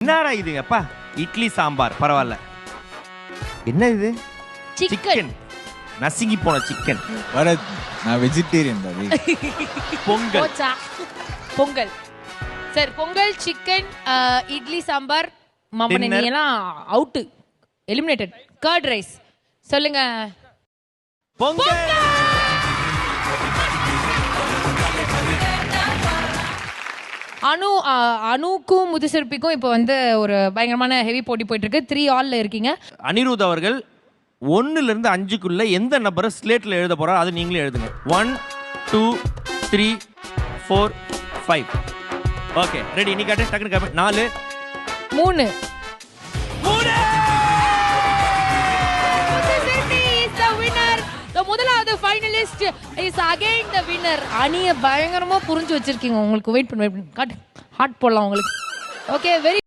என்னடா இது அப்பா இட்லி சாம்பார் பரவாயில்ல. என்ன இது? சிக்கன். நசுங்கி போன சிக்கன். பரத் நான் வெஜிடேரியன் தாடி. பொங்கல். பொங்கல். சார் பொங்கல், சிக்கன், இட்லி சாம்பார், மாமனி எல்லாம் அவுட். எலிமினேட்டட். Curd rice. சொல்லுங்க. பொங்கல். அனுக்கும் முதுசிற்பிக்கும் இப்போ வந்து ஒரு பயங்கரமான ஹெவி போட்டி போயிட்டு இருக்கு. 3-all இருக்கீங்க. அனிருத் அவர்கள் 1 ல இருந்து 5க்குள்ள எந்த நம்பரை ஸ்லேட்ல எழுத போறாரோ அது நீங்களே எழுதுங்க. 1 2 3 4 5. Okay ready. நீ காட்டு டக்குனு காட்டு. 4 3 முதலாவது finalist is again the winner. அணியை பயங்கரமா புரிஞ்சு வச்சிருக்கீங்க. உங்களுக்கு வெயிட் பண்ணி காட்டு. ஹார்ட் போடலாம் உங்களுக்கு. Okay very